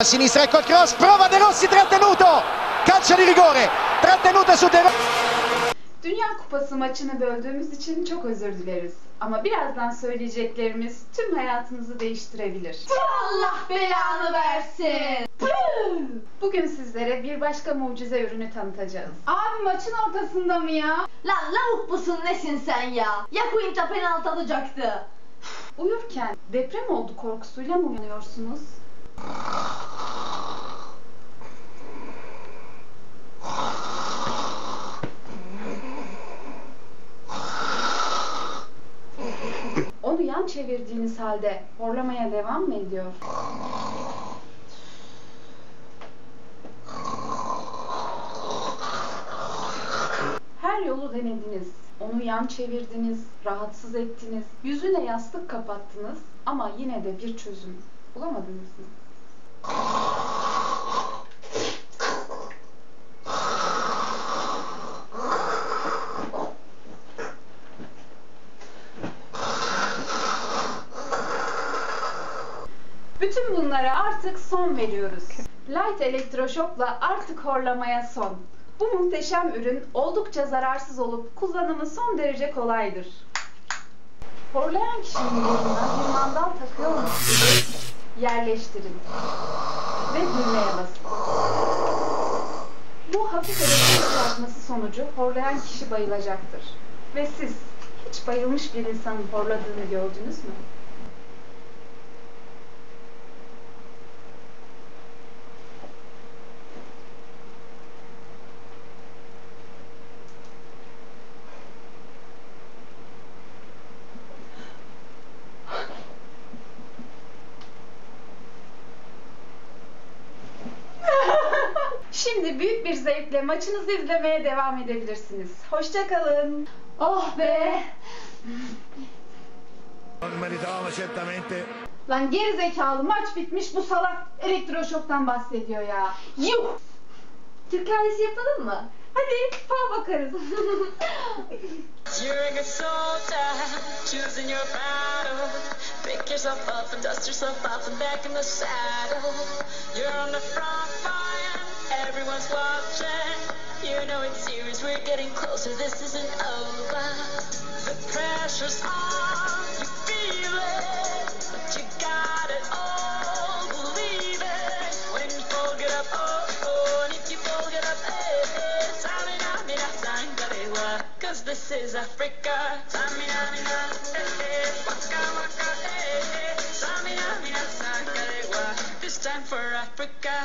A sinistra ecco il cross, prova De Rossi, trattenuto, calcio di rigore, trattenuto su De Rossi. Dünya Kupası maçını böldüğümüz için çok özür dileriz. Ama birazdan söyleyeceklerimiz tüm hayatınızı değiştirebilir. Allah belanı versin. Bugün sizlere bir başka mucize ürünü tanıtacağız. Abi maçın ortasında mı ya? Lan lavuk musun nesin sen ya? Ya Quinta penaltı alacaktı. Uyurken deprem oldu korkusuyla mı uyanıyorsunuz? Onu yan çevirdiğiniz halde horlamaya devam mı ediyor? Her yolu denediniz. Onu yan çevirdiniz, rahatsız ettiniz, yüzüne yastık kapattınız ama yine de bir çözüm bulamadınız mı? Bütün bunlara artık son veriyoruz. Light Elektroşok'la artık horlamaya son. Bu muhteşem ürün oldukça zararsız olup kullanımı son derece kolaydır. Horlayan kişinin burnuna bir mandal takıyormuş gibi yerleştirin ve düğmeye basın. Bu hafif elektrik çarpması sonucu horlayan kişi bayılacaktır. Ve siz hiç bayılmış bir insanın horladığını gördünüz mü? Şimdi büyük bir zevkle maçınızı izlemeye devam edebilirsiniz. Hoşça kalın. Oh be. Lan geri zekalı maç bitmiş bu salak elektroşoktan bahsediyor ya. Yuh! Türk kahvesi yapalım mı? Hadi fal bakarız. You're a good soldier, choosing your battle. Pick yourself up and dust yourself off and back in the saddle. You're on the front line, everyone's watching. You know it's serious, we're getting closer, this isn't over. The pressure's on, you feel it, but you got it all, believe it. When you fall, get up, oh, oh, and if you fall, get up, hey, hey. Samina, mina, sangalewa, 'cause this is Africa. Samina, mina, hey, hey, waka, waka, hey, hey. Samina, mina, sangalewa, this time for Africa.